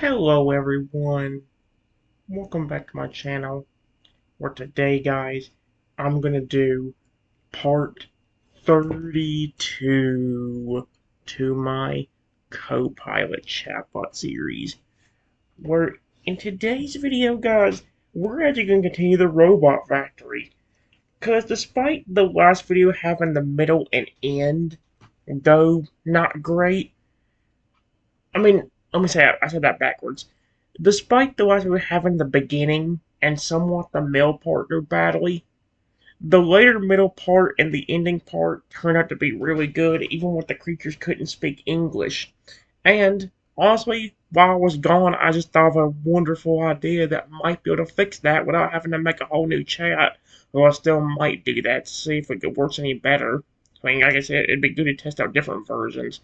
Hello everyone, welcome back to my channel, where today guys, I'm gonna do part 32 to my CoPilot chatbot series, where in today's video guys, we're actually gonna continue the robot factory, cause despite the last video having the middle and end, though not great, let me say I said that backwards. Despite the last we having the beginning and somewhat the middle part go badly, the later middle part and the ending part turned out to be really good, even when the creatures couldn't speak English. And honestly, while I was gone, I just thought of a wonderful idea that might be able to fix that without having to make a whole new chat. Though I still might do that to see if it works any better. Like I said, it'd be good to test out different versions.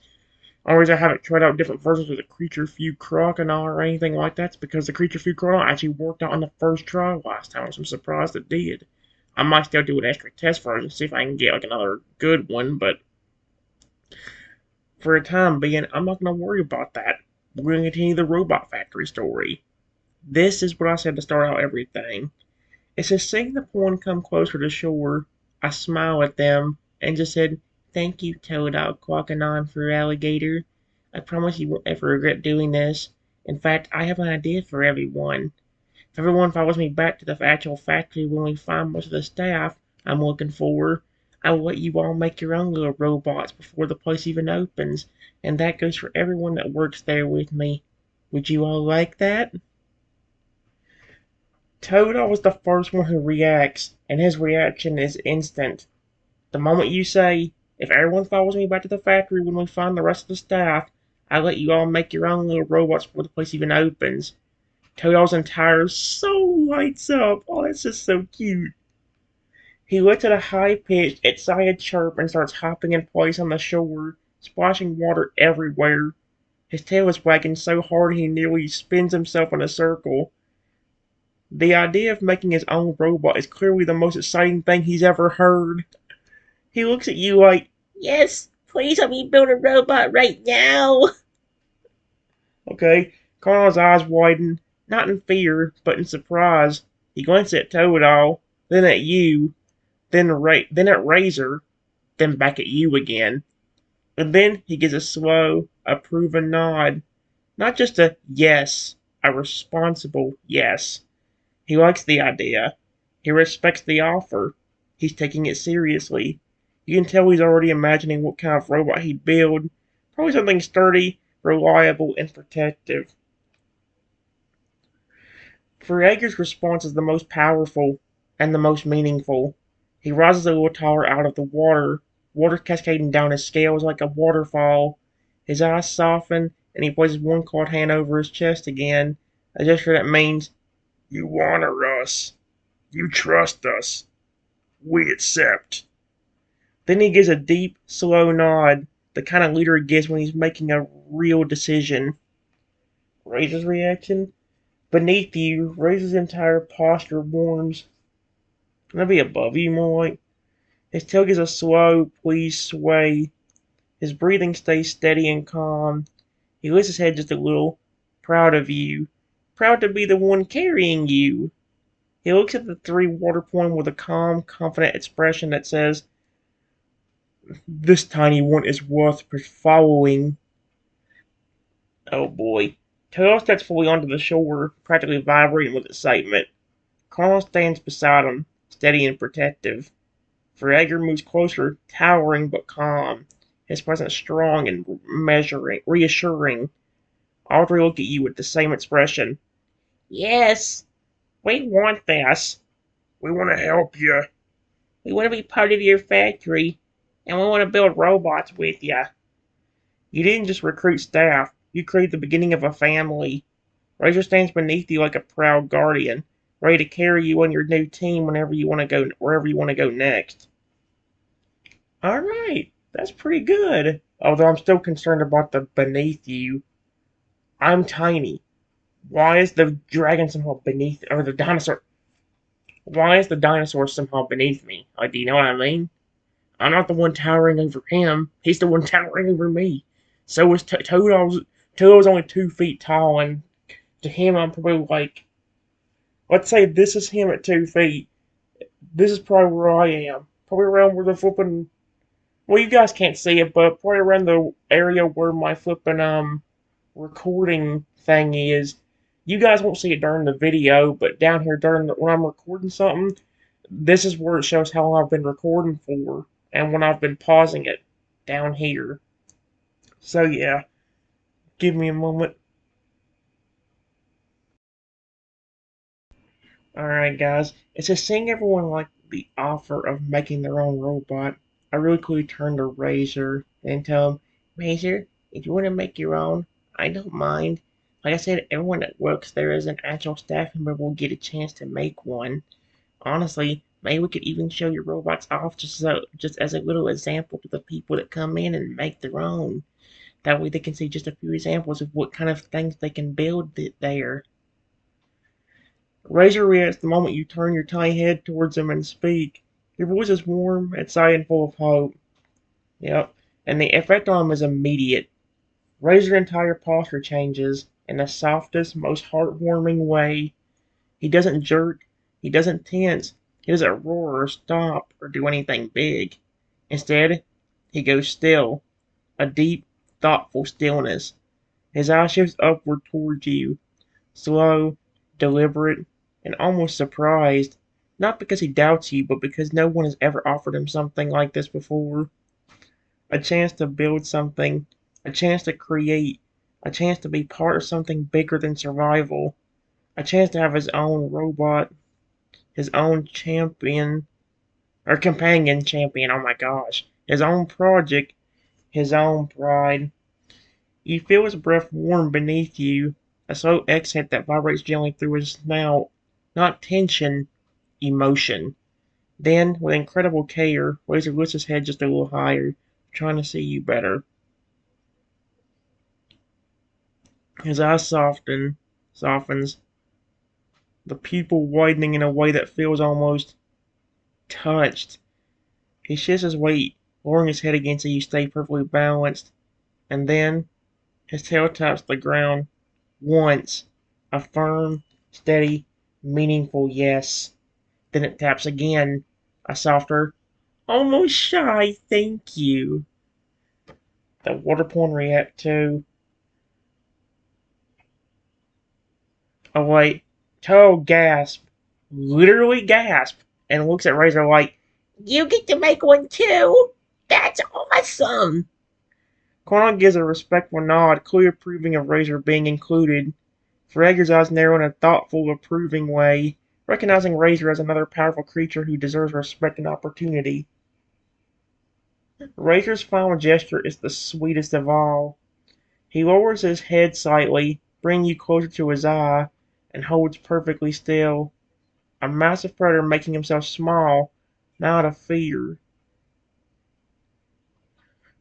Only reason I haven't tried out different versions of the Creature Feud Crocodile or anything like that is because the Creature Feud Crocodile actually worked out on the first try last time, so I'm surprised it did. I might still do an extra test version, see if I can get like another good one, but for the time being, I'm not going to worry about that. We're going to continue the Robot Factory story. This is what I said to start out everything. It says, seeing the pawn come closer to shore, I smiled at them and just said, "Thank you, Toad, Crocodile, for Alligator. I promise you won't ever regret doing this. In fact, I have an idea for everyone. If everyone follows me back to the actual factory when we find most of the staff I'm looking for, I will let you all make your own little robots before the place even opens, and that goes for everyone that works there with me. Would you all like that?" Toad was the first one who reacts, and his reaction is instant. The moment you say, "If everyone follows me back to the factory when we find the rest of the staff, I'll let you all make your own little robots before the place even opens," Toad's entire soul lights up. Oh, that's just so cute. He lets out a high-pitched, excited chirp and starts hopping in place on the shore, splashing water everywhere. His tail is wagging so hard he nearly spins himself in a circle. The idea of making his own robot is clearly the most exciting thing he's ever heard. He looks at you like, "Yes, please help me build a robot right now." Okay, Carl's eyes widen, not in fear, but in surprise. He glances at Toadal, then at you, then at Razor, then back at you again. And then he gives a slow, approving nod. Not just a yes, a responsible yes. He likes the idea. He respects the offer. He's taking it seriously. You can tell he's already imagining what kind of robot he'd build. Probably something sturdy, reliable, and protective. Frieger's response is the most powerful and the most meaningful. He rises a little taller out of the water cascading down his scales like a waterfall. His eyes soften, and he places one clawed hand over his chest again, a gesture that means, "You honor us. You trust us. We accept." Then he gives a deep, slow nod, the kind of leader gives when he's making a real decision. Razor's reaction? Beneath you, Razor's entire posture warms. Gonna be above you more like. His tail gives a slow, pleased sway. His breathing stays steady and calm. He lifts his head just a little, proud of you. Proud to be the one carrying you. He looks at the three water point with a calm, confident expression that says, "This tiny one is worth following." Oh boy. Tail steps fully onto the shore, practically vibrating with excitement. Carl stands beside him, steady and protective. Frieger moves closer, towering but calm, his presence strong and reassuring. All three look at you with the same expression. "Yes, we want this. We want to help you. We want to be part of your factory, and we want to build robots with you." You didn't just recruit staff, you created the beginning of a family. Razor stands beneath you like a proud guardian, ready to carry you on your new team wherever you want to go next. Alright, that's pretty good. Although I'm still concerned about the beneath you. I'm tiny. Why is the dragon somehow beneath, or the dinosaur? Why is the dinosaur somehow beneath me? Like, do you know what I mean? I'm not the one towering over him. He's the one towering over me. So is Toad's only 2 feet tall and To him, I'm probably like, let's say this is him at 2 feet. This is probably where I am. Probably around where the flipping. Well, you guys can't see it, but probably around the area where my flipping recording thing is. You guys won't see it during the video, but down here when I'm recording something, this is where it shows how long I've been recording for, and when I've been pausing it down here. So yeah, give me a moment. Alright guys, it's just seeing everyone like the offer of making their own robot. I really quickly turned to Razor and tell him, Razor, if you want to make your own, I don't mind. Like I said, everyone that works there as an actual staff member will get a chance to make one. Honestly, maybe we could even show your robots off just as a little example to the people that come in and make their own. That way they can see just a few examples of what kind of things they can build there. Razor reacts the moment you turn your tiny head towards him and speak. Your voice is warm, excited, and full of hope. Yep. And the effect on him is immediate. Razor's entire posture changes in the softest, most heartwarming way. He doesn't jerk, he doesn't tense, he doesn't roar or stomp or do anything big. Instead, he goes still, a deep, thoughtful stillness. His eye shifts upward towards you, slow, deliberate, and almost surprised. Not because he doubts you, but because no one has ever offered him something like this before. A chance to build something, a chance to create, a chance to be part of something bigger than survival, a chance to have his own robot, his own champion, or companion champion, oh my gosh, his own project, his own pride. You feel his breath warm beneath you, a slow exhale that vibrates gently through his snout. Not tension, emotion. Then, with incredible care, Razor lifts his head just a little higher, trying to see you better. His eyes softens, the pupil widening in a way that feels almost touched. He shifts his weight, lowering his head again so you stay perfectly balanced, and then his tail taps the ground once, a firm, steady, meaningful yes. Then it taps again, a softer, almost shy thank you. The water porn react to a like total gasp, literally gasp, and looks at Razor like, you get to make one too? That's awesome! Cornell gives a respectful nod, clearly approving of Razor being included. Frager's eyes narrow in a thoughtful, approving way, recognizing Razor as another powerful creature who deserves respect and opportunity. Razor's final gesture is the sweetest of all. He lowers his head slightly, bringing you closer to his eye, and holds perfectly still. A massive predator making himself small, not out of fear,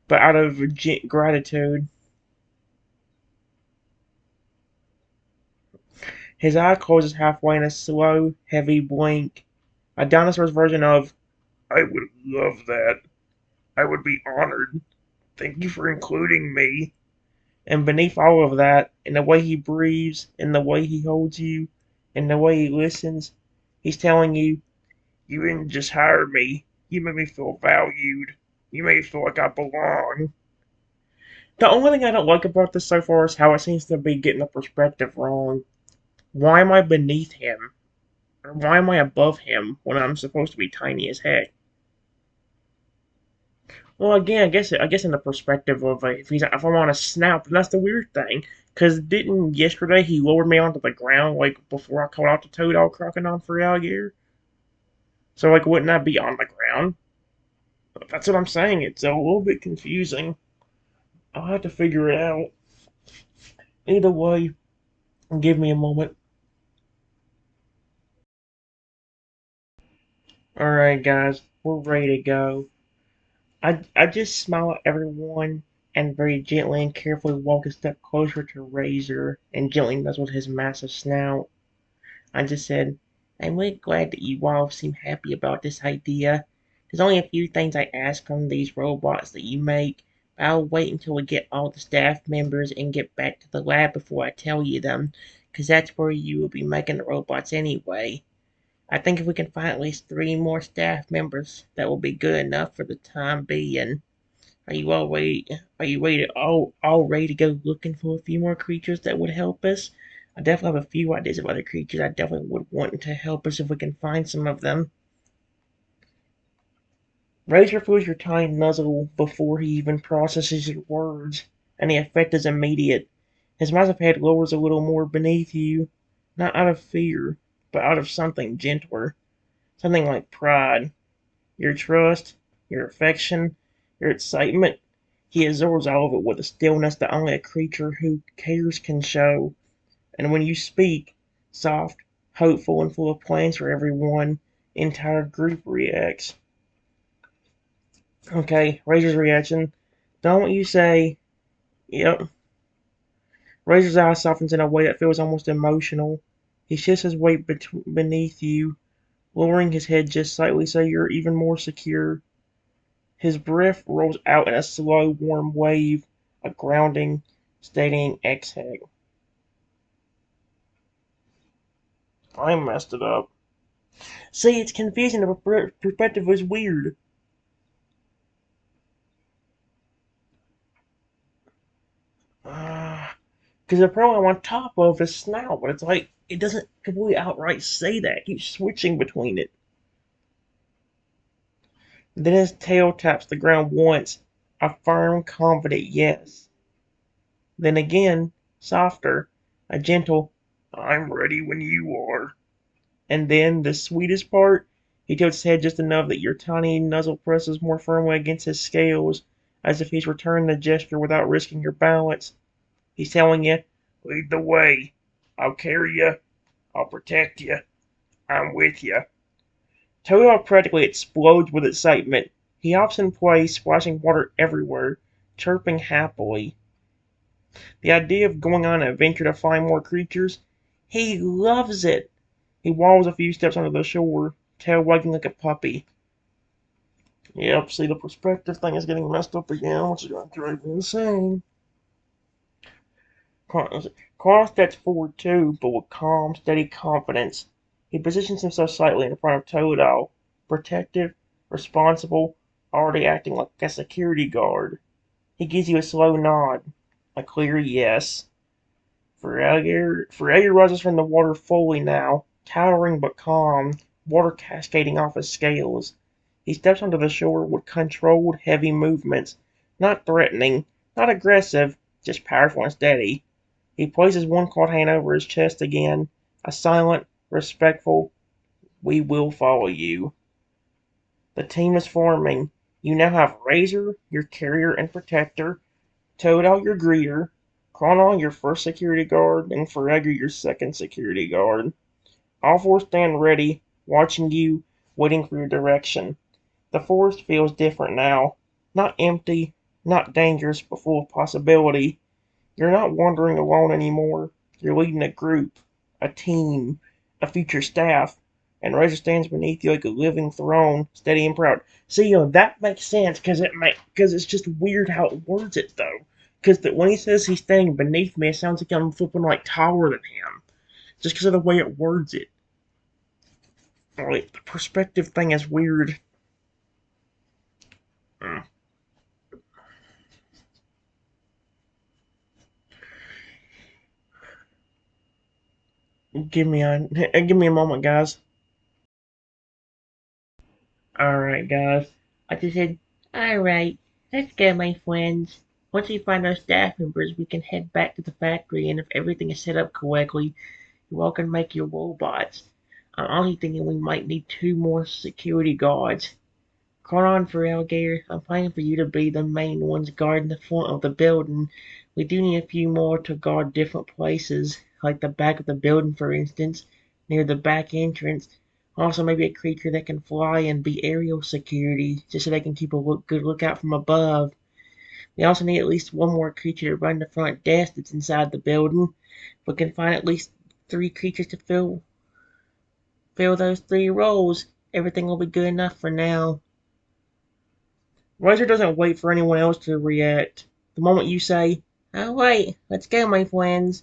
but out of gratitude. His eye closes halfway in a slow, heavy blink. A dinosaur's version of, I would love that. I would be honored. Thank you for including me. And beneath all of that, in the way he breathes, in the way he holds you, in the way he listens, he's telling you, you didn't just hire me. You made me feel valued. You made me feel like I belong. The only thing I don't like about this so far is how it seems to be getting the perspective wrong. Why am I beneath him? Or why am I above him when I'm supposed to be tiny as heck? Well, again, I guess in the perspective of if I'm on a snout, then that's the weird thing. Cause didn't yesterday he lowered me onto the ground like before I called out the toad all crocodile for alligator? So like, wouldn't that be on the ground? That's what I'm saying. It's a little bit confusing. I'll have to figure it out. Either way, give me a moment. All right, guys, we're ready to go. I just smile at everyone and very gently and carefully walk a step closer to Razor and gently nuzzle his massive snout. I just said, I'm really glad that you all seem happy about this idea. There's only a few things I ask from these robots that you make, but I'll wait until we get all the staff members and get back to the lab before I tell you them. because that's where you will be making the robots anyway. I think if we can find at least 3 more staff members, that will be good enough for the time being. Are you all ready? Are you ready to all ready to go looking for a few more creatures that would help us? I definitely have a few ideas of other creatures I definitely would want to help us if we can find some of them. Razor feels your tiny nuzzle before he even processes your words, and the effect is immediate. His massive head lowers a little more beneath you, not out of fear, but out of something gentler, something like pride. Your trust, your affection, your excitement. He absorbs all of it with a stillness that only a creature who cares can show. And when you speak, soft, hopeful, and full of plans for everyone, the entire group reacts. Okay, Razor's reaction. Don't you say, yep. Razor's eye softens in a way that feels almost emotional. He shifts his weight beneath you, lowering his head just slightly so you're even more secure. His breath rolls out in a slow, warm wave, a grounding, steadying exhale. I messed it up. See, it's confusing. The perspective is weird. Because the program on top of his snout, but it's like, it doesn't completely outright say that. It keeps switching between it. Then his tail taps the ground once, a firm, confident yes. Then again, softer, a gentle, I'm ready when you are. And then, the sweetest part, he tilts his head just enough that your tiny nuzzle presses more firmly against his scales, as if he's returning the gesture without risking your balance. He's telling you, lead the way. I'll carry you. I'll protect you. I'm with you. Toto practically explodes with excitement. He hops in place, splashing water everywhere, chirping happily. The idea of going on an adventure to find more creatures, he loves it. He waddles a few steps onto the shore, tail wagging like a puppy. Yep, see, the perspective thing is getting messed up again, which is going to drive me insane. Carl steps forward too, but with calm, steady confidence. He positions himself slightly in front of Toadal, protective, responsible, already acting like a security guard. He gives you a slow nod, a clear yes. Ferreira rises from the water fully now, towering but calm, water cascading off his scales. He steps onto the shore with controlled, heavy movements, not threatening, not aggressive, just powerful and steady. He places one clawed hand over his chest again, a silent, respectful, we will follow you. The team is forming. You now have Razor, your carrier and protector, Toadal, your greeter, Chrono, your first security guard, and Ferregar, your second security guard. All four stand ready, watching you, waiting for your direction. The forest feels different now. Not empty, not dangerous, but full of possibility. You're not wandering alone anymore. You're leading a group, a team, a future staff, and Razor stands beneath you like a living throne, steady and proud. See, that makes sense because it's just weird how it words it though. Because when he says he's standing beneath me, it sounds like I'm flipping like taller than him, just because of the way it words it. Like, the perspective thing is weird. Mm. Give me a moment, guys. Alright, guys. I just said, alright, let's go, my friends. Once we find our staff members, we can head back to the factory, and if everything is set up correctly, you all can make your robots. I'm only thinking we might need 2 more security guards. Call on for Alligator. I'm planning for you to be the main ones guarding the front of the building. We do need a few more to guard different places, like the back of the building, for instance, near the back entrance. Also, maybe a creature that can fly and be aerial security, just so they can keep a good lookout from above. We also need at least 1 more creature to run the front desk that's inside the building. If we can find at least 3 creatures to fill those 3 roles, everything will be good enough for now. Razor doesn't wait for anyone else to react. The moment you say, "All right, let's go, my friends,"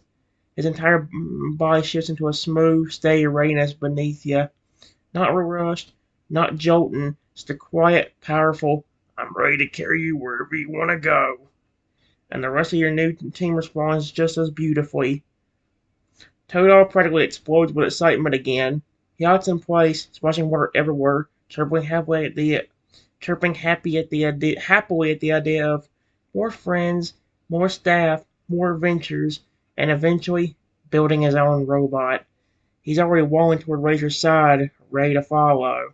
His entire body shifts into a smooth, steady readiness beneath you. Not rushed, not jolting, just a quiet, powerful, I'm ready to carry you wherever you want to go. And the rest of your new team responds just as beautifully. Toadol practically explodes with excitement again. He hops in place, splashing water everywhere, chirping happily at the idea of more friends, more staff, more adventures, and eventually building his own robot. He's already walking toward Razor's side, ready to follow.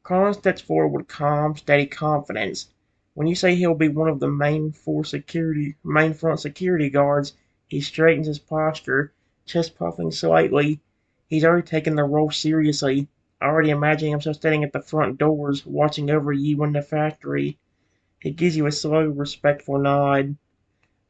Colin steps forward with calm, steady confidence. When you say he'll be one of the main front security guards, he straightens his posture, chest puffing slightly. He's already taken the role seriously, already imagining himself standing at the front doors, watching over you in the factory. He gives you a slow, respectful nod.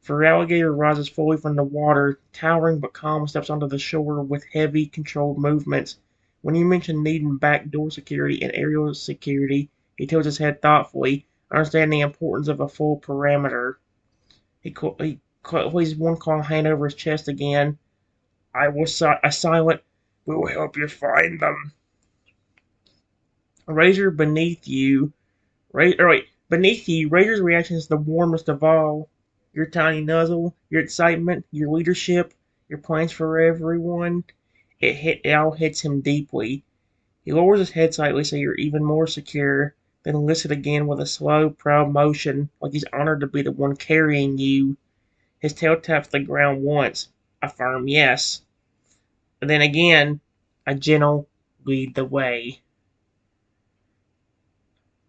Feraligatr rises fully from the water, towering but calm, steps onto the shore with heavy, controlled movements. When you mention needing backdoor security and aerial security, he tilts his head thoughtfully, understanding the importance of a full perimeter. He places one calm hand over his chest again. A silent, we will help you find them. Razor beneath you, Razor's reaction is the warmest of all. Your tiny nuzzle, your excitement, your leadership, your plans for everyone. It all hits him deeply. He lowers his head slightly so you're even more secure, then lifts it again with a slow, proud motion, like he's honored to be the one carrying you. His tail taps the ground once, a firm yes, and then again, a gentle lead the way.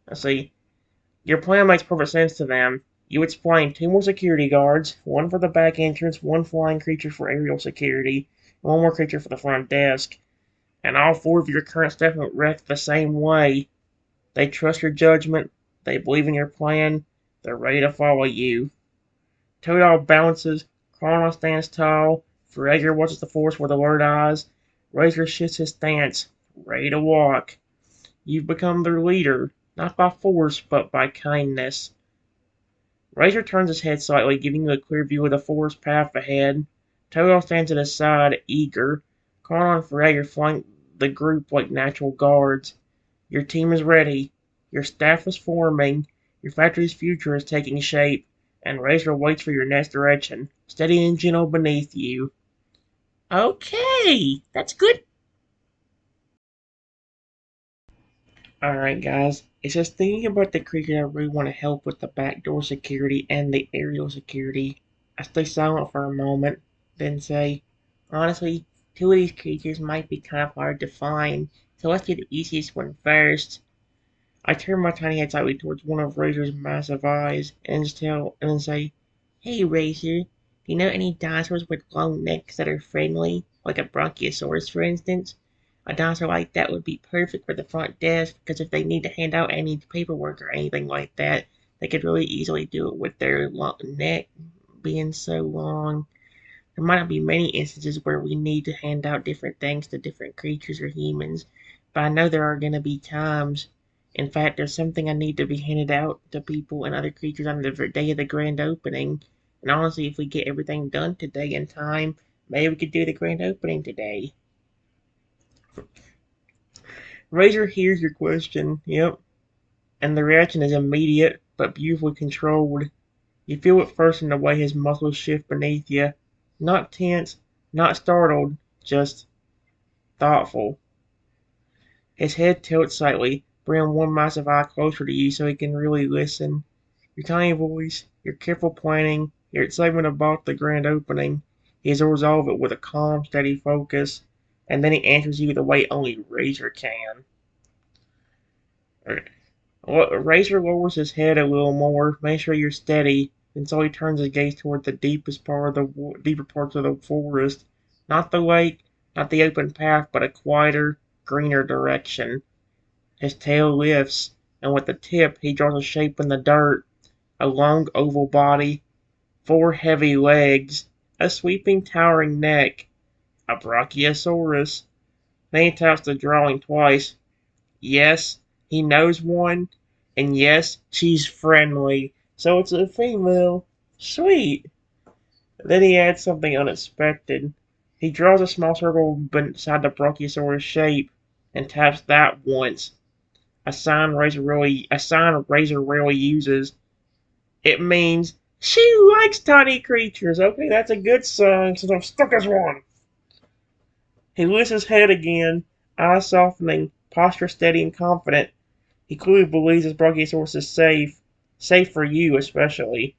Let's see. Your plan makes perfect sense to them. You explain two more security guards, one for the back entrance, one flying creature for aerial security, and one more creature for the front desk. And all four of your current staff react the same way. They trust your judgment, they believe in your plan, they're ready to follow you. Toadol bounces, Chronos stands tall, Fragger watches the force with alert eyes, Razor shifts his stance, ready to walk. You've become their leader, not by force, but by kindness. Razor turns his head slightly, giving you a clear view of the forest path ahead. Toto stands at his side, eager. Connor and Fragger flank the group like natural guards. Your team is ready. Your staff is forming. Your factory's future is taking shape. And Razor waits for your next direction, steady and gentle beneath you. Okay, that's good. Alright, guys. It's just thinking about the creature I really want to help with the backdoor security and the aerial security. I stay silent for a moment, then say, honestly, two of these creatures might be kind of hard to find, so let's do the easiest one first. I turn my tiny head slightly towards one of Razor's massive eyes and then say, hey Razor, do you know any dinosaurs with long necks that are friendly, like a Brachiosaurus for instance? A dinosaur like that would be perfect for the front desk because if they need to hand out any paperwork or anything like that, they could really easily do it with their neck being so long. There might not be many instances where we need to hand out different things to different creatures or humans, but I know there are going to be times. In fact, there's something I need to be handed out to people and other creatures on the day of the grand opening. And honestly, if we get everything done today in time, maybe we could do the grand opening today. Razor hears your question, yep, and the reaction is immediate but beautifully controlled. You feel it first in the way his muscles shift beneath you. Not tense, not startled, just thoughtful. His head tilts slightly, bringing one massive eye closer to you so he can really listen. Your tiny voice, your careful planning, your excitement about the grand opening. He absorbs all of it with a calm, steady focus, and then he answers you the way only Razor can. Razor lowers his head a little more, make sure you're steady, and so he turns his gaze toward the deeper parts of the forest. Not the lake, not the open path, but a quieter, greener direction. His tail lifts, and with the tip he draws a shape in the dirt. A long oval body, four heavy legs, a sweeping towering neck. A Brachiosaurus. Then he taps the drawing twice. Yes, he knows one, and yes, she's friendly. So it's a female. Sweet. Then he adds something unexpected. He draws a small circle beside the Brachiosaurus shape and taps that once. A sign Razor rarely uses. It means she likes tiny creatures. Okay, that's a good sign since I'm stuck as one. He lifts his head again, eyes softening, posture steady and confident. He clearly believes his Brachiosaurus is safe. Safe for you, especially.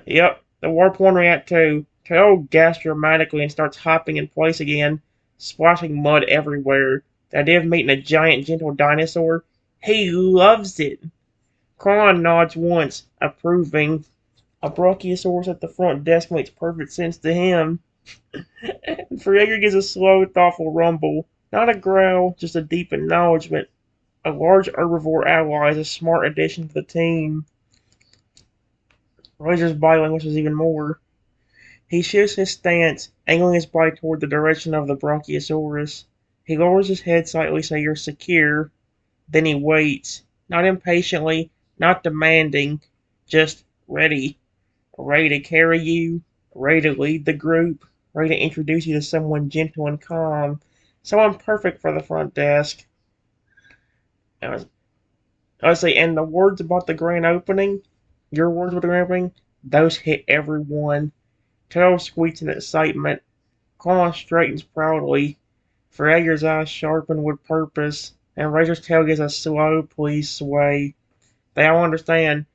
Yep, the warp one react too. Tail gasps dramatically and starts hopping in place again, splashing mud everywhere. The idea of meeting a giant, gentle dinosaur, he loves it. Kron nods once, approving. A Brachiosaurus at the front desk makes perfect sense to him. And Frieger gives a slow, thoughtful rumble. Not a growl, just a deep acknowledgement. A large herbivore ally is a smart addition to the team. Razor's body language is even more. He shifts his stance, angling his body toward the direction of the Brachiosaurus. He lowers his head slightly so you're secure. Then he waits. Not impatiently, not demanding, just ready. Ready to carry you, ready to lead the group, ready to introduce you to someone gentle and calm, someone perfect for the front desk. Honestly, and the words about the grand opening, your words about the grand opening, those hit everyone. Tail squeaks in excitement. Claw straightens proudly. Frager's eyes sharpen with purpose, and Razor's tail gives a slow, pleased sway. They all understand.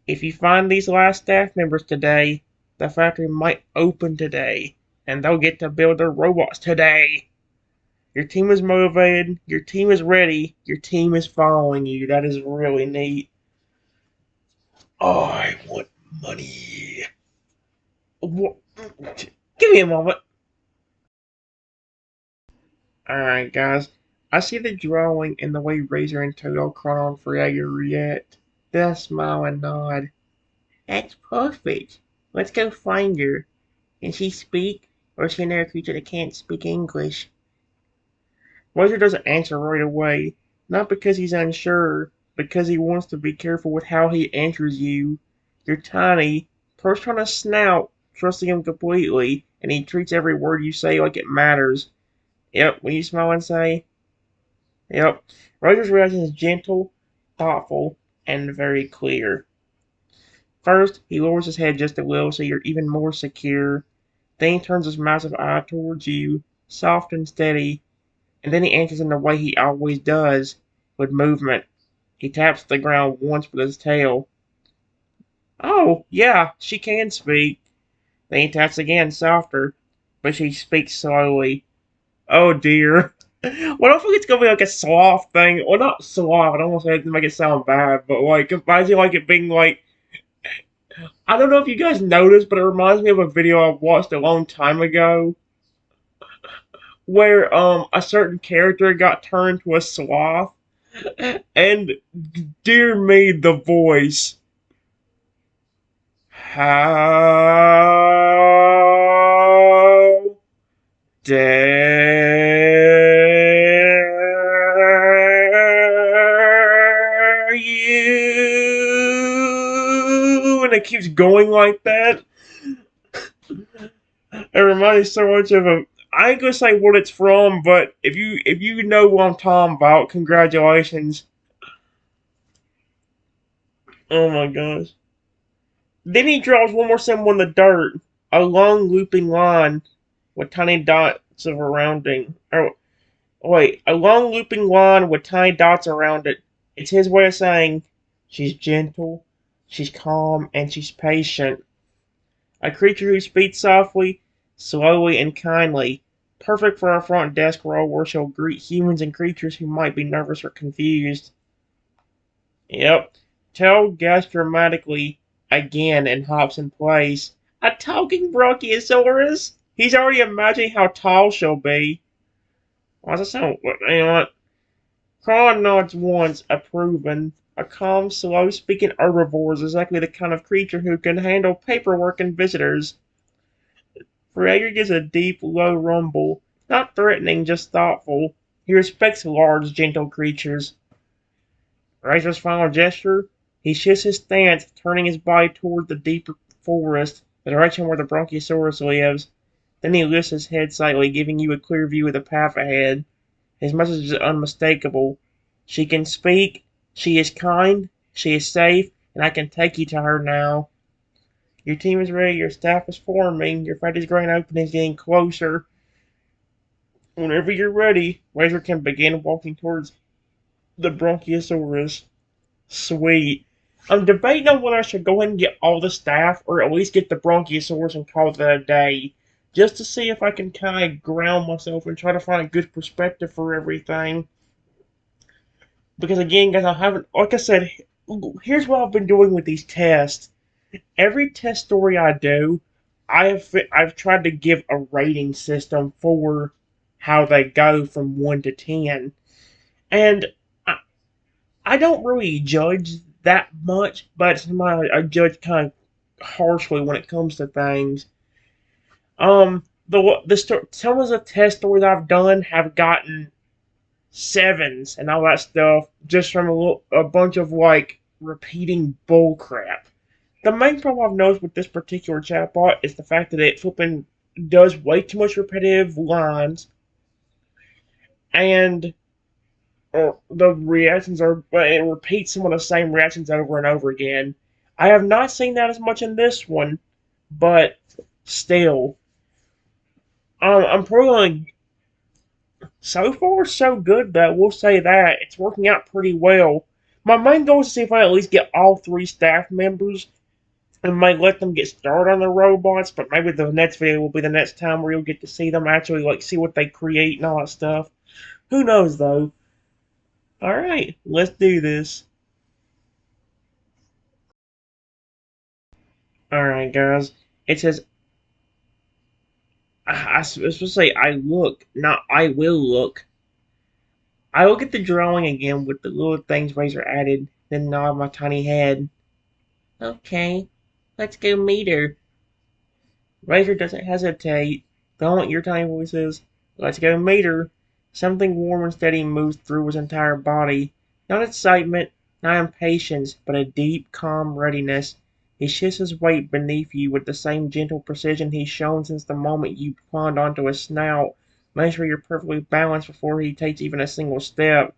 If you find these last staff members today, the factory might open today, and they'll get to build their robots today. Your team is motivated, your team is ready, your team is following you. That is really neat. I want money. Give me a moment. Alright, guys. I see the drawing and the way Razor and Toto Chrono Frieger react. They'll smile and nod. That's perfect. Let's go find her. Can she speak? Or is she another creature that can't speak English? Razor doesn't answer right away. Not because he's unsure, because he wants to be careful with how he answers you. You're tiny, perched on a snout, trusting him completely, and he treats every word you say like it matters. Yep, when you smile and say, yep. Razor's reaction is gentle, thoughtful, and very clear. First, he lowers his head just a little so you're even more secure. Then he turns his massive eye towards you, soft and steady, and then he answers in the way he always does, with movement. He taps the ground once with his tail. Oh, yeah, she can speak. Then he taps again, softer, but she speaks slowly. Oh dear. Well, I don't think it's gonna be like a sloth thing. Well, not sloth, I don't want to make it sound bad, but like, imagine like it being like, I don't know if you guys noticed, but it reminds me of a video I watched a long time ago where a certain character got turned to a sloth, and dear me, the voice. How dare you? And it keeps going like that. It reminds me so much of a. I ain't gonna say what it's from, but if you know what I'm talking about, congratulations. Oh my gosh. Then he draws one more symbol in the dirt, a long looping line with tiny dots of surrounding. Oh wait, a long looping line with tiny dots around it. It's his way of saying she's gentle, she's calm, and she's patient. A creature who speaks softly, slowly, and kindly. Perfect for our front desk role where she'll greet humans and creatures who might be nervous or confused. Yep. Tail gasps dramatically again and hops in place. A talking Brachiosaurus? He's already imagining how tall she'll be. Why does that sound? You know what? Kron nods once, approving. A calm, slow-speaking herbivore is exactly the kind of creature who can handle paperwork and visitors. Frieger gives a deep, low rumble, not threatening, just thoughtful. He respects large, gentle creatures. Razor's final gesture? He shifts his stance, turning his body toward the deeper forest. the direction where the Bronchiosaurus lives. Then he lifts his head slightly, giving you a clear view of the path ahead. His message is unmistakable. She can speak, she is kind, she is safe, and I can take you to her now. Your team is ready, your staff is forming, your fight is growing open is getting closer. Whenever you're ready, Razor can begin walking towards the Bronchiosaurus. Sweet. I'm debating on whether I should go ahead and get all the staff or at least get the Bronchiosaurus and call it a day. Just to see if I can kind of ground myself and try to find a good perspective for everything. Because again, guys, I haven't, like I said, here's what I've been doing with these tests. Every test story I do, I've tried to give a rating system for how they go from 1 to 10. And I, I don't really judge that much, but sometimes I judge kind of harshly when it comes to things. Some of the test stories I've done have gotten sevens and all that stuff just from a bunch of like repeating bull crap. The main problem I've noticed with this particular chatbot is the fact that it flipping does way too much repetitive lines and the reactions are it repeats some of the same reactions over and over again. I have not seen that as much in this one, but still, I'm probably so far so good though. We'll say that it's working out pretty well. My main goal is to see if I at least get all 3 staff members and might let them get started on the robots. But maybe the next video will be the next time where you'll get to see them actually like see what they create and all that stuff. Who knows though? All right, let's do this. Alright, guys. It says, was supposed to say, I look, not I will look. I look at the drawing again with the little things Razor added, then nod my tiny head. Okay, let's go meet her. Razor doesn't hesitate. Don't want your tiny voices. Let's go meet her. Something warm and steady moves through his entire body. Not excitement, not impatience, but a deep, calm readiness. He shifts his weight beneath you with the same gentle precision he's shown since the moment you climbed onto his snout. Make sure you're perfectly balanced before he takes even a single step.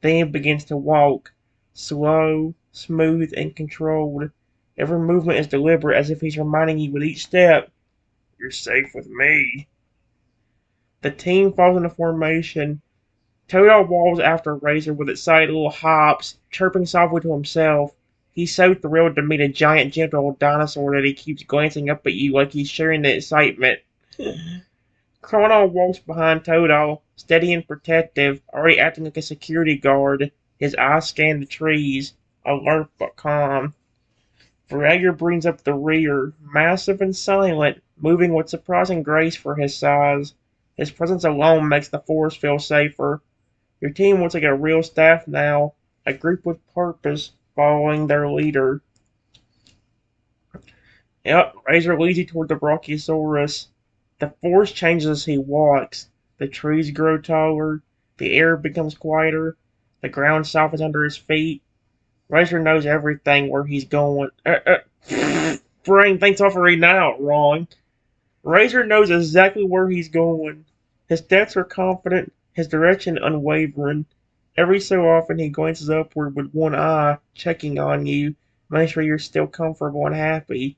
Then he begins to walk. Slow, smooth, and controlled. Every movement is deliberate as if he's reminding you with each step, you're safe with me. The team falls into formation. Toto walls after Razor with excited little hops, chirping softly to himself. He's so thrilled to meet a giant, gentle dinosaur that he keeps glancing up at you like he's sharing the excitement. Chrono walks behind Toto, steady and protective, already acting like a security guard. His eyes scan the trees, alert but calm. Verhager brings up the rear, massive and silent, moving with surprising grace for his size. His presence alone makes the forest feel safer. Your team looks like a real staff now, a group with purpose, following their leader. Yep, Razor leads you toward the Brachiosaurus. The forest changes as he walks. The trees grow taller, the air becomes quieter, the ground softens under his feet. Razor knows everything where he's going. Brain thinks off for reading out wrong. Razor knows exactly where he's going. His steps are confident, his direction unwavering. Every so often he glances upward with one eye, checking on you, making sure you're still comfortable and happy.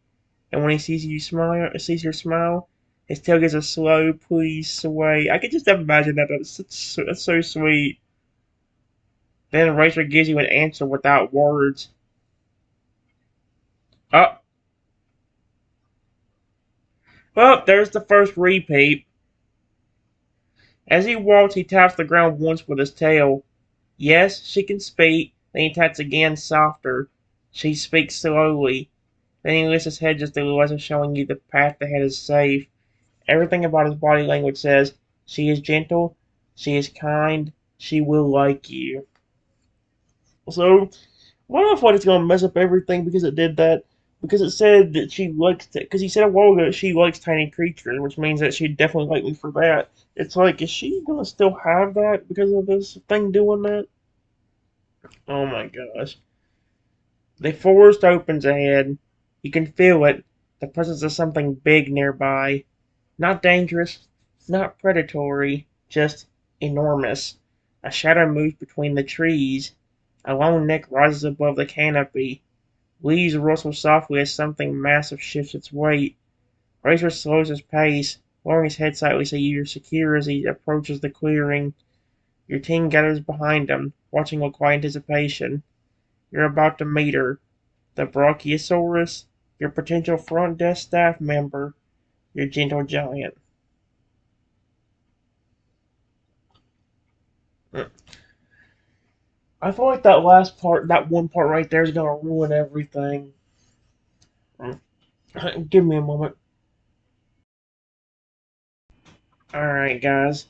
And when he sees your smile, his tail gives a slow, pleased sway. I can just imagine that. That's so sweet. Then Razor gives you an answer without words. Oh, well, there's the first repeat. As he walks, he taps the ground once with his tail. Yes, she can speak. Then he taps again, softer. She speaks slowly. Then he lifts his head just a little as if showing you the path ahead is safe. Everything about his body language says, she is gentle, she is kind, she will like you. So, I don't know if it's gonna mess up everything because it did that. Because it said that she likes it. Because he said a while ago that she likes tiny creatures, which means that she'd definitely like me for that. It's like, is she gonna still have that because of this thing doing that? Oh my gosh. The forest opens ahead. You can feel it. the presence of something big nearby. Not dangerous, not predatory, just enormous. A shadow moves between the trees. A long neck rises above the canopy. Leaves rustle softly as something massive shifts its weight. Razor slows his pace, lowering his head slightly so you're secure as he approaches the clearing. Your team gathers behind him, watching with quiet anticipation. You're about to meet her. The Brachiosaurus, your potential front desk staff member, your gentle giant. I feel like that last part, that one part right there, is gonna ruin everything. Give me a moment. Alright, guys.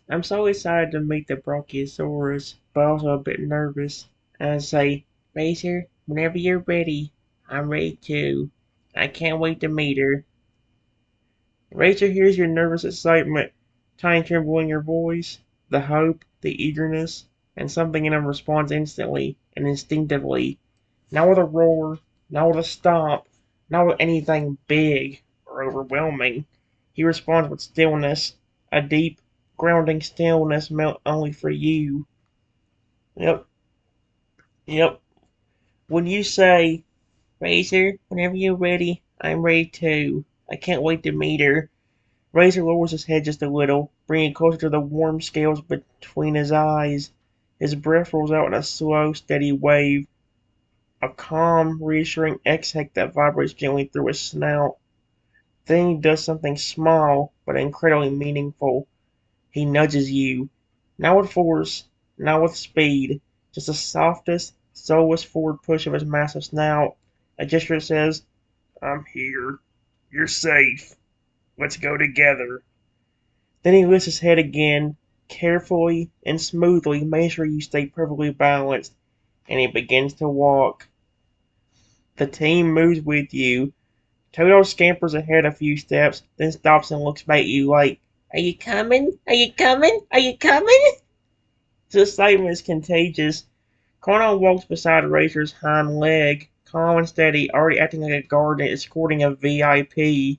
I'm so excited to meet the Brachiosaurus, but also a bit nervous. And I say, Racer, whenever you're ready, I'm ready too. I can't wait to meet her. Racer hears your nervous excitement, tiny tremble in your voice, the hope, the eagerness, and something in him responds instantly and instinctively. Not with a roar, not with a stomp, not with anything big or overwhelming. He responds with stillness, a deep, grounding stillness meant only for you. Yep, yep. When you say, Razor, whenever you're ready, I'm ready too. I can't wait to meet her. Razor lowers his head just a little, bringing it closer to the warm scales between his eyes. His breath rolls out in a slow, steady wave, a calm, reassuring exhale that vibrates gently through his snout. Then he does something small, but incredibly meaningful. He nudges you. Not with force, not with speed, just the softest, soulless forward push of his massive snout. A gesture that says, I'm here. You're safe. Let's go together. Then he lifts his head again, carefully and smoothly, making sure you stay perfectly balanced, and he begins to walk. The team moves with you. Toto scampers ahead a few steps, then stops and looks back at you like, Are you coming? Are you coming? Are you coming? His excitement is contagious. Conan walks beside Razor's hind leg, calm and steady, already acting like a guard escorting a VIP.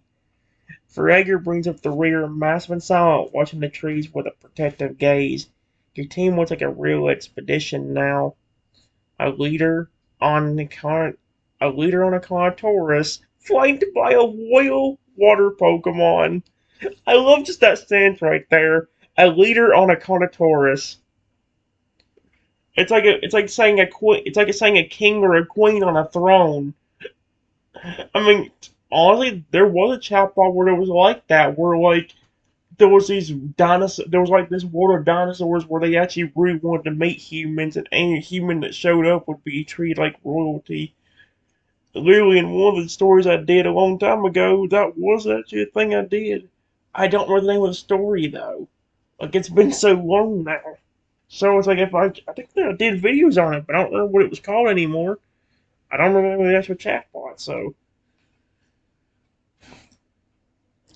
Ferreger brings up the rear, massive and silent, watching the trees with a protective gaze. Your team looks like a real expedition now. A leader on the con a leader on a Carnotaurus, flanked by a loyal water Pokemon. I love just that stance right there. A leader on a Carnotaurus. It's like saying a queen. It's like saying a king or a queen on a throne. I mean, honestly, there was a chatbot where it was like that, where like there was these dinosaurs. There was like this world of dinosaurs where they actually really wanted to meet humans, and any human that showed up would be treated like royalty. Literally, in one of the stories I did a long time ago, that was actually a thing I did. I don't remember the name of the story though. Like it's been so long now. So it's like if I think that I did videos on it, but I don't remember what it was called anymore. I don't remember the actual chatbot, so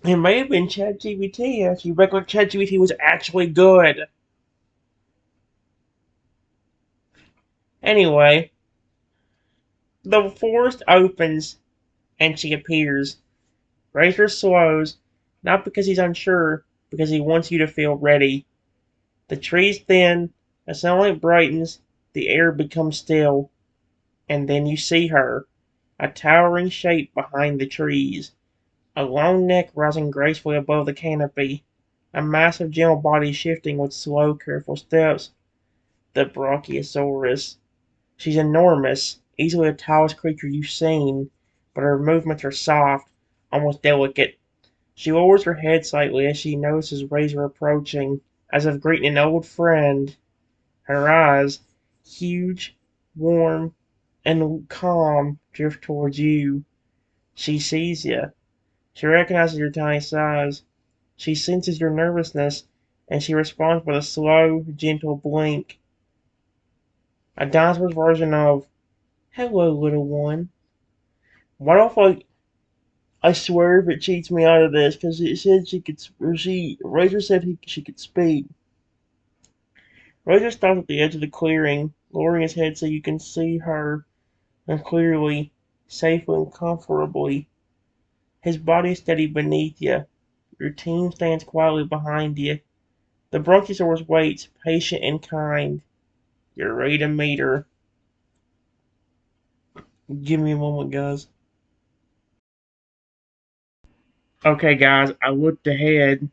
it may have been ChatGPT actually. Back when ChatGPT was actually good. Anyway, the forest opens and she appears. Razor slows, not because he's unsure, because he wants you to feel ready. The trees thin, the sunlight brightens, the air becomes still, and then you see her, a towering shape behind the trees, a long neck rising gracefully above the canopy, a massive gentle body shifting with slow, careful steps. The Brachiosaurus. She's enormous, easily the tallest creature you've seen, but her movements are soft, almost delicate. She lowers her head slightly as she notices Razor approaching, as if greeting an old friend. Her eyes, huge, warm, and calm, drift towards you. She sees you. She recognizes your tiny size. She senses your nervousness, and she responds with a slow, gentle blink. A dinosaur's version of, Hello, little one. What if I swear if it cheats me out of this, because it said she could, or Razor said she could speak. Razor stops at the edge of the clearing, lowering his head so you can see her clearly. safely and comfortably. His body is steady beneath you. Your team stands quietly behind you. The Brachiosaurus waits, patient and kind. You're ready to meet her. Give me a moment, guys. Okay, guys, I looked ahead.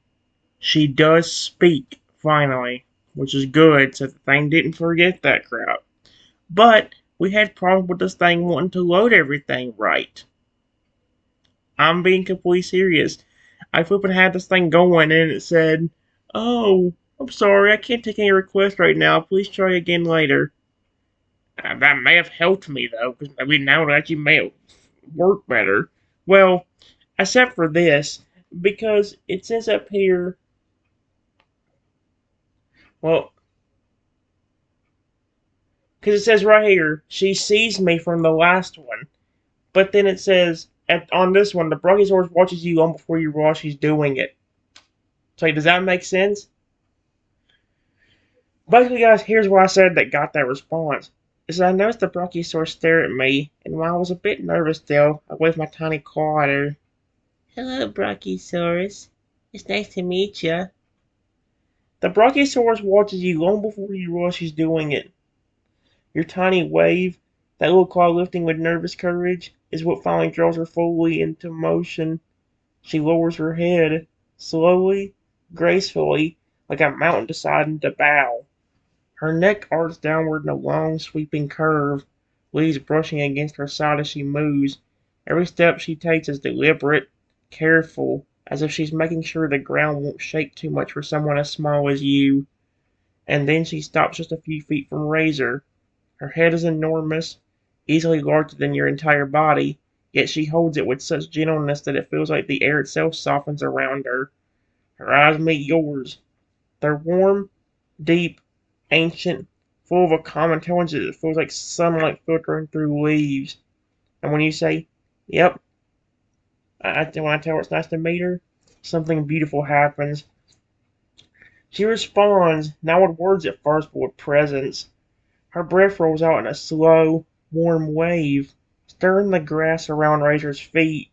She does speak, finally, which is good, so the thing didn't forget that crap. But we had problems with this thing wanting to load everything right. I'm being completely serious. I flippin' had this thing going and it said, "Oh, I'm sorry, I can't take any requests right now. Please try again later." That may have helped me though, because now it actually may have worked better. Well, except for this, because it says up here, well, because it says right here, she sees me from the last one. But then it says on this one, the Brachiosaurus watches you long before you realize she's doing it. So does that make sense? Basically, guys, here's what I said that got that response. Is I noticed the Brachiosaurus stare at me, and while I was a bit nervous still, I waved my tiny claw at her. Hello, Brachiosaurus. It's nice to meet you. The Brachiosaurus watches you long before you realize she's doing it. Your tiny wave, that little claw lifting with nervous courage, is what finally draws her fully into motion. She lowers her head, slowly, gracefully, like a mountain deciding to bow. Her neck arcs downward in a long, sweeping curve, leaves brushing against her side as she moves. Every step she takes is deliberate, careful, as if she's making sure the ground won't shake too much for someone as small as you. And then she stops just a few feet from Razor. Her head is enormous, easily larger than your entire body, yet she holds it with such gentleness that it feels like the air itself softens around her. Her eyes meet yours. They're warm, deep, ancient, full of a calm intelligence that feels like sunlight filtering through leaves. And when you say, "Yep," when I tell her it's nice to meet her, something beautiful happens. She responds, not with words at first, but with presence. Her breath rolls out in a slow, warm wave, stirring the grass around Razor's feet.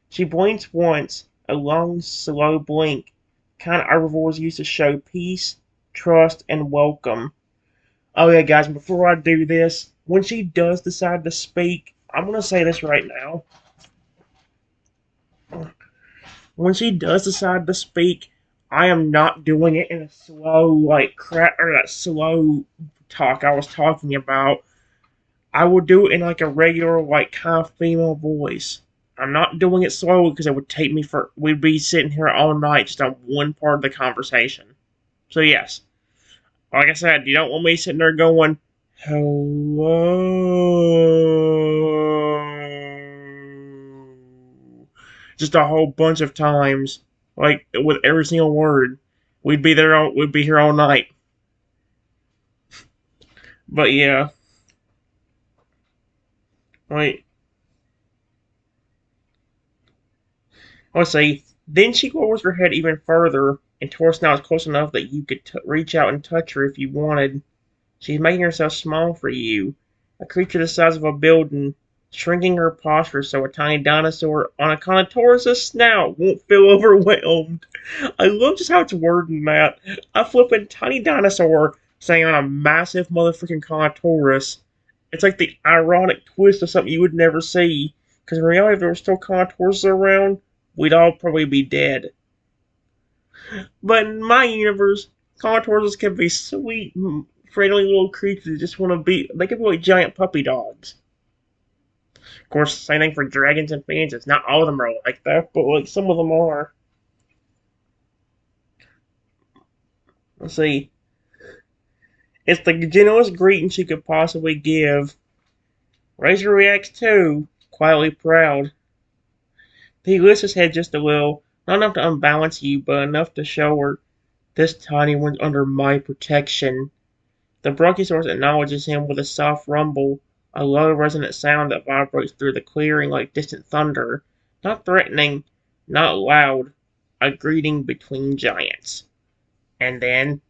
She blinks once, a long, slow blink, kind herbivores use to show peace, trust, and welcome. Oh yeah, guys, before I do this, when she does decide to speak, I'm gonna say this right now. When she does decide to speak, I am not doing it in a slow, like crap or that slow talk I was talking about. I will do it in like a regular, like kind of female voice. I'm not doing it slowly because it would take me for. We'd be sitting here all night just on one part of the conversation. So yes, like I said, you don't want me sitting there going, "Hello," just a whole bunch of times, like with every single word. We'd be here all night. But yeah, like let's see. Then she lowers her head even further, and Taurus now is close enough that you could reach out and touch her if you wanted. She's making herself small for you, a creature the size of a building, shrinking her posture so a tiny dinosaur on a Carnotaurus' snout won't feel overwhelmed. I love just how it's wording that. A flippin' tiny dinosaur saying on a massive motherfucking Carnotaurus. It's like the ironic twist of something you would never see. Because in reality, if there were still Carnotauruses around, we'd all probably be dead. But in my universe, Carnotaurus can be sweet, friendly little creatures that just want to be. They can be like giant puppy dogs. Of course, same thing for dragons and phoenixes. Not all of them are like that, but like some of them are. Let's see. It's the gentlest greeting she could possibly give. Razor reacts too, quietly proud. He lifts his head just a little, not enough to unbalance you, but enough to show her this tiny one's under my protection. The Brachiosaurus acknowledges him with a soft rumble, a low resonant sound that vibrates through the clearing like distant thunder. Not threatening, not loud, a greeting between giants. And then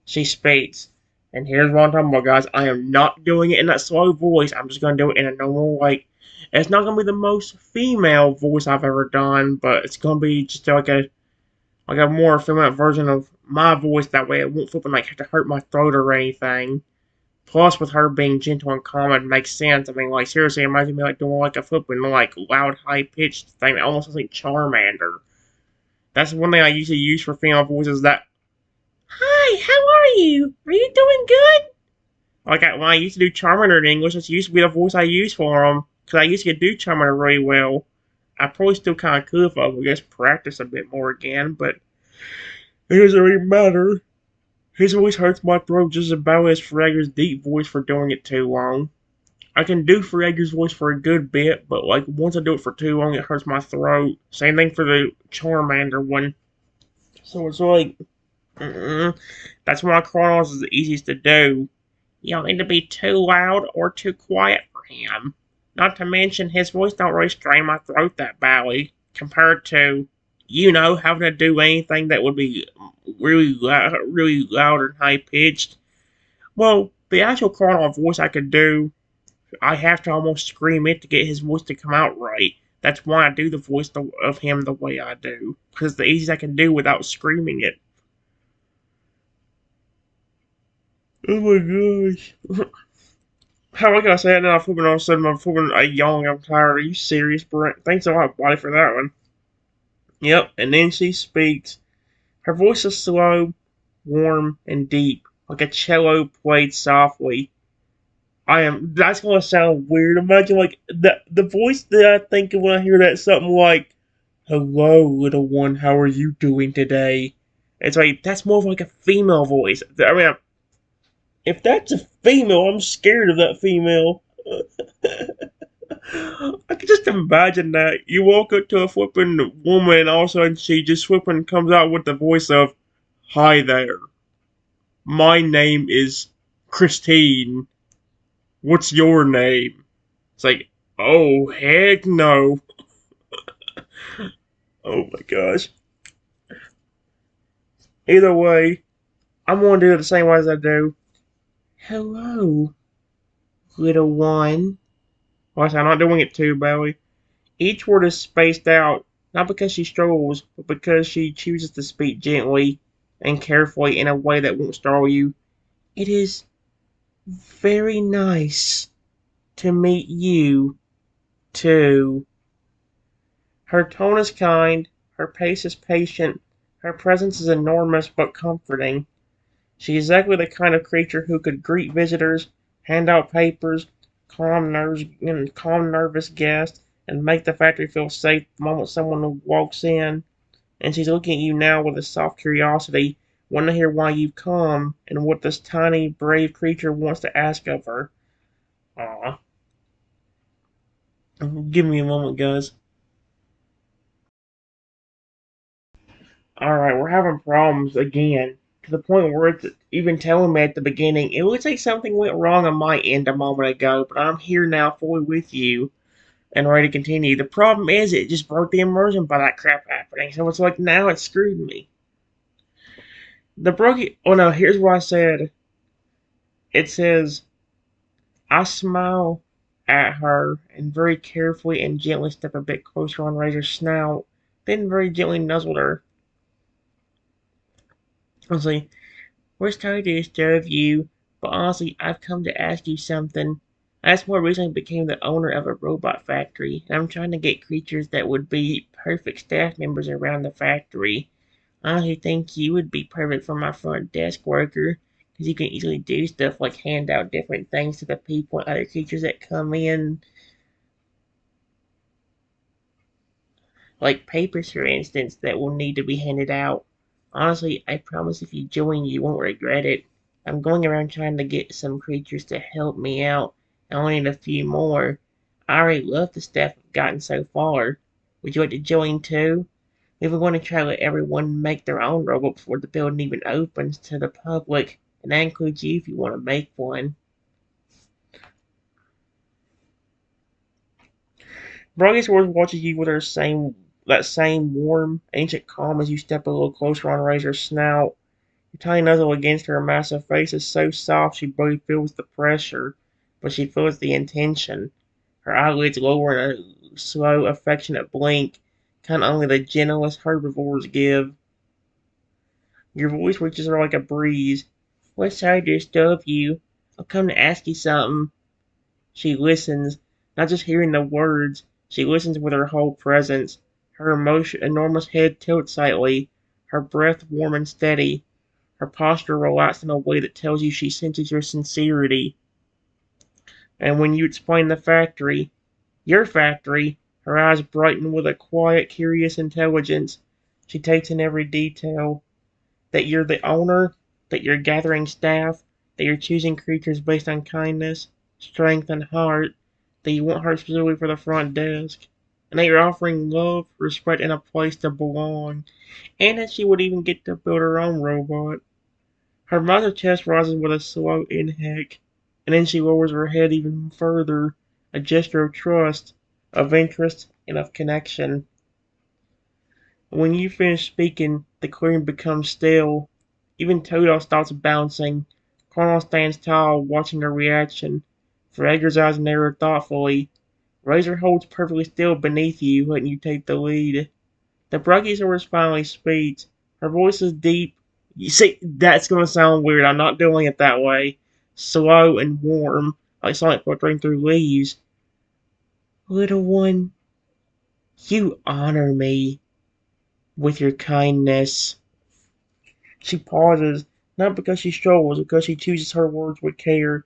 she speaks. And here's what I'm talking about, guys. I am not doing it in that slow voice. I'm just gonna do it in a normal, like, it's not gonna be the most female voice I've ever done, but it's gonna be just like a more feminine version of my voice. That way, it won't flip and like have to hurt my throat or anything. Plus, with her being gentle and calm, it makes sense. I mean, like, seriously, imagine me like doing like a flipping, like, loud, high pitched thing that almost sounds like Charmander. That's one thing I usually use for female voices. That, hi, how are you? Are you doing good? When I used to do Charmander in English, this used to be the voice I used for him. Because I used to do Charmander really well. I probably still kind of could if I would just practice a bit more again, but it doesn't really matter. His voice hurts my throat just about as Fragger's deep voice for doing it too long. I can do Fragger's voice for a good bit, but like once I do it for too long, it hurts my throat. Same thing for the Charmander one. So it's like, that's why Chronos is the easiest to do. You don't need to be too loud or too quiet for him. Not to mention, his voice don't really strain my throat that badly compared to, having to do anything that would be really loud and high pitched. Well, the actual Cardinal voice I could do, I have to almost scream it to get his voice to come out right. That's why I do the voice of him the way I do, because it's the easiest I can do without screaming it. Oh my gosh. How am I gonna say it now? I'm flipping all of a sudden. I'm flipping a yawn. I'm tired. Are you serious, Brent? Thanks a lot, buddy, for that one. Yep, and then she speaks. Her voice is slow, warm, and deep, like a cello played softly. That's gonna sound weird. Imagine, like, the voice that I think of when I hear that, something like, hello, little one, how are you doing today? It's like, that's more of like a female voice. I mean, if that's a female, I'm scared of that female. I can just imagine that. You walk up to a flipping woman and all of a sudden she just flipping comes out with the voice of, hi there. My name is Christine. What's your name? It's like, oh, heck no. Oh my gosh. Either way, I'm going to do it the same way as I do. Hello, little one. Well, I'm not doing it too badly. Each word is spaced out, not because she struggles, but because she chooses to speak gently and carefully in a way that won't startle you. It is very nice to meet you, too. Her tone is kind, her pace is patient, her presence is enormous but comforting. She is exactly the kind of creature who could greet visitors, hand out papers, calm nervous guests, and make the factory feel safe the moment someone walks in. And she's looking at you now with a soft curiosity, wanting to hear why you've come and what this tiny, brave creature wants to ask of her. Aw. Give me a moment, guys. Alright, we're having problems again. To the point where it's even telling me at the beginning, it looks like something went wrong on my end a moment ago, but I'm here now fully with you and ready to continue. The problem is it just broke the immersion by that crap happening, so it's like now it's screwed me. Oh no, here's what I said. It says, I smile at her and very carefully and gently step a bit closer on Razor's snout, then very gently nuzzled her. Honestly, we're sorry to disturb you, but honestly, I've come to ask you something. I just more recently became the owner of a robot factory, and I'm trying to get creatures that would be perfect staff members around the factory. I honestly think you would be perfect for my front desk worker, because you can easily do stuff like hand out different things to the people and other creatures that come in, like papers, for instance, that will need to be handed out. Honestly, I promise if you join, you won't regret it. I'm going around trying to get some creatures to help me out. I only need a few more. I already love the stuff I've gotten so far. Would you like to join too? We were going to try to let everyone make their own robot before the building even opens to the public, and that includes you if you want to make one. Broggy's watches you with that same warm, ancient calm as you step a little closer on Razor's snout. Her tiny nuzzle against her massive face is so soft she barely feels the pressure, but she feels the intention. Her eyelids lower in a slow, affectionate blink, kind only the gentlest herbivores give. Your voice reaches her like a breeze. "What's sorry to disturb you? I've come to ask you something." She listens, not just hearing the words, she listens with her whole presence. Her enormous head tilts slightly, her breath warm and steady, her posture relaxed in a way that tells you she senses your sincerity. And when you explain the factory, your factory, her eyes brighten with a quiet, curious intelligence. She takes in every detail. That you're the owner, that you're gathering staff, that you're choosing creatures based on kindness, strength, and heart, that you want her specifically for the front desk, and that you're offering love, respect, and a place to belong, and that she would even get to build her own robot. Her mother's chest rises with a slow inhale, and then she lowers her head even further, a gesture of trust, of interest, and of connection. When you finish speaking, the clearing becomes still. Even Toto stops bouncing. Carl stands tall, watching her reaction. Frager's eyes narrow thoughtfully. Razor holds perfectly still beneath you, letting you take the lead. The Brachiosaurus finally speaks. Her voice is deep. You see, that's gonna sound weird. I'm not doing it that way. Slow and warm, like sunlight filtering through leaves. "Little one, you honor me with your kindness." She pauses, not because she struggles, but because she chooses her words with care.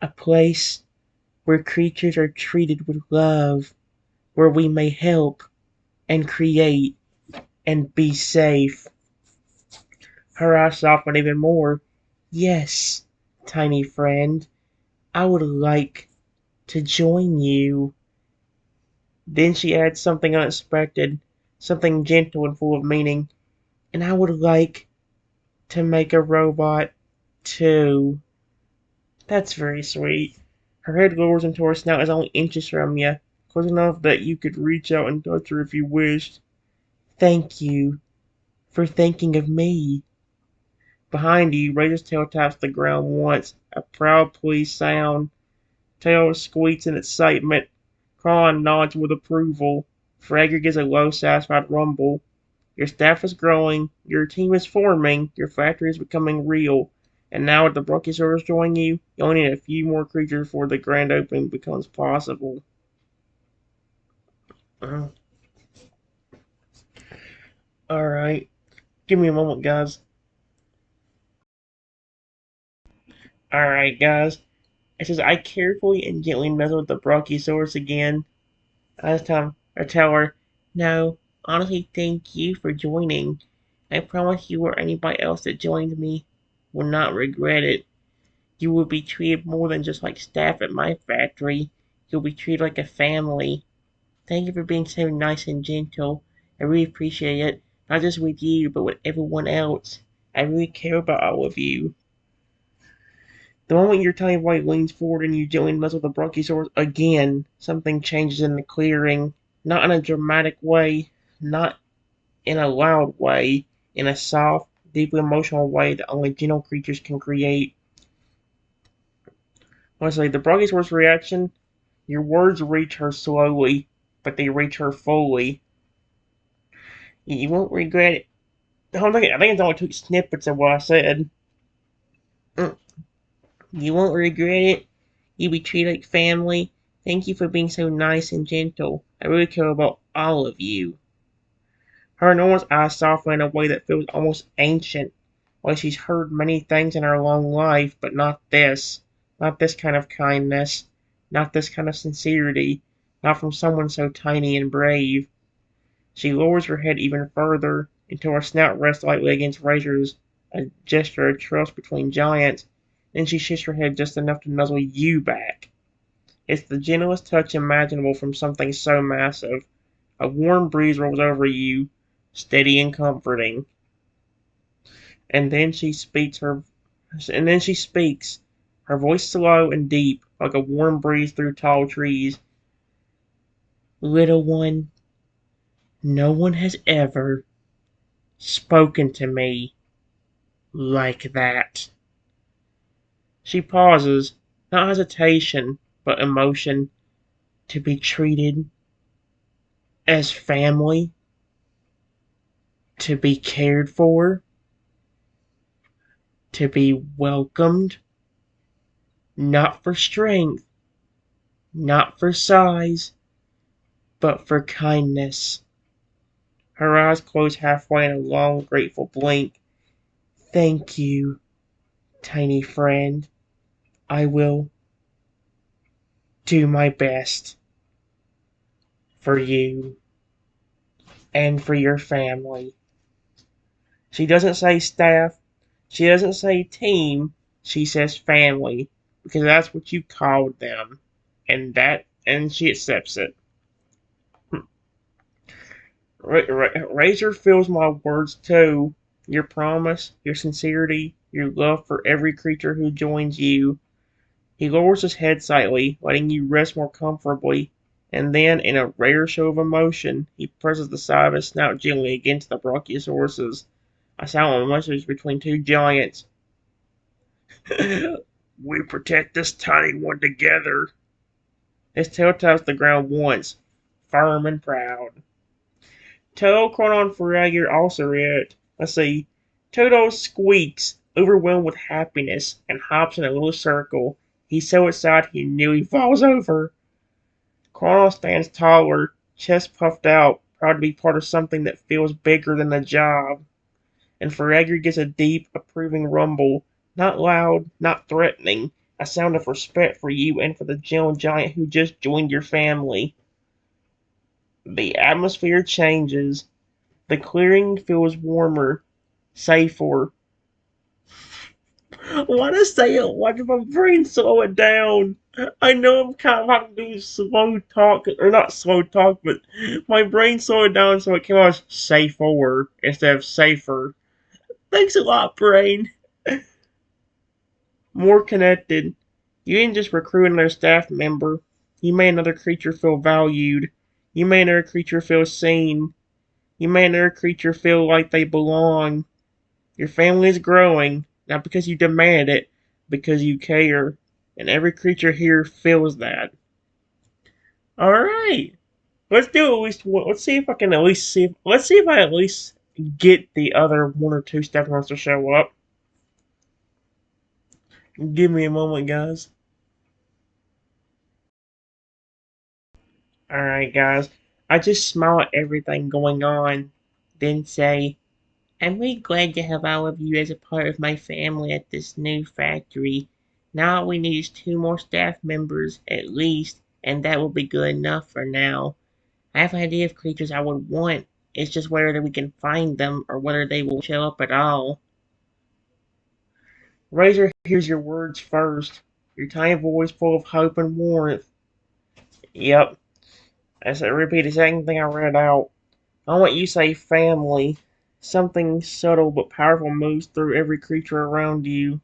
"A place where creatures are treated with love, where we may help and create and be safe." Her eyes soften even more. "Yes, tiny friend, I would like to join you." Then she adds something unexpected, something gentle and full of meaning. "And I would like to make a robot, too." That's very sweet. Her head lowers until her snout is only inches from you, close enough that you could reach out and touch her if you wished. "Thank you for thinking of me." Behind you, Razor's tail taps the ground once, a proud, pleased sound. Tail squeaks in excitement. Cron nods with approval. Fragger gives a low, satisfied rumble. Your staff is growing, your team is forming, your factory is becoming real. And now with the Brachiosaurus joining you, you only need a few more creatures before the grand opening becomes possible. Uh, Alright, give me a moment, guys. Alright, guys. It says, "I carefully and gently nuzzled the Brachiosaurus again." Last time, I tell her, "No, honestly, thank you for joining. I promise you or anybody else that joins me will not regret it. You will be treated more than just like staff at my factory. You'll be treated like a family. Thank you for being so nice and gentle. I really appreciate it. Not just with you, but with everyone else. I really care about all of you." The moment your tiny body leans forward and you gently nuzzle the Brachiosaurus again, something changes in the clearing. Not in a dramatic way, not in a loud way, in a soft, deeply emotional way that only gentle creatures can create. Honestly, the Brachiosaurus reaction, your words reach her slowly, but they reach her fully. You won't regret it. I think it only took snippets of what I said. Mm, You won't regret it. You'll be treated like family. Thank you for being so nice and gentle. I really care about all of you. Her enormous eyes soften in a way that feels almost ancient, like she's heard many things in her long life, but not this. Not this kind of kindness. Not this kind of sincerity. Not from someone so tiny and brave. She lowers her head even further, until her snout rests lightly against Razor's, a gesture of trust between giants. Then she shifts her head just enough to nuzzle you back. It's the gentlest touch imaginable from something so massive. A warm breeze rolls over you, steady and comforting. And then she speaks her and then she speaks, her voice slow and deep, like a warm breeze through tall trees. "Little one, no one has ever spoken to me Like that. She pauses, not hesitation, but emotion, to be treated as family, to be cared for, to be welcomed, not for strength, not for size, but for kindness. Her eyes close halfway in a long, grateful blink. Thank you, tiny friend. I will do my best for you and for your family. She doesn't say staff. She doesn't say team. She says family because that's what you called them, and she accepts it. Razor feels my words too. Your promise, your sincerity, your love for every creature who joins you. He lowers his head slightly, letting you rest more comfortably, and then, in a rare show of emotion, he presses the side of his snout gently against the Brachiosaurus's. A silent message between two giants. We protect this tiny one together. His tail taps the ground once, firm and proud. Toe, Chronon, Ferragur also react. Let's see. Toto squeaks, overwhelmed with happiness, and hops in a little circle. He's so excited he nearly falls over. Chrono stands taller, chest puffed out, proud to be part of something that feels bigger than the job. And Ferragur gets a deep, approving rumble, not loud, not threatening, a sound of respect for you and for the gentle giant who just joined your family. The atmosphere changes. The clearing feels warmer, safer. Why did I say it? Why did my brain slow it down? I know I'm kind of having to do slow talk, or not slow talk, but my brain slowed it down so it came out as safer instead of safer. Thanks a lot, brain. More connected. You didn't just recruit another staff member. You made another creature feel valued. You made another creature feel seen. You made another creature feel like they belong. Your family is growing, not because you demand it, because you care. And every creature here feels that. Alright. Let's do at least one. Let's see if I can at least see. Let's see if I at least get the other one or two staff members to show up. Give me a moment, guys. Alright, guys. I just smile at everything going on, then say, I'm really glad to have all of you as a part of my family at this new factory. Now all we need is two more staff members, at least, and that will be good enough for now. I have an idea of creatures I would want. It's just whether we can find them or whether they will show up at all. Razor hears your words first, your tiny voice full of hope and warmth. Yep, as I repeat the same thing I read out. I want you to say family. Something subtle but powerful moves through every creature around you.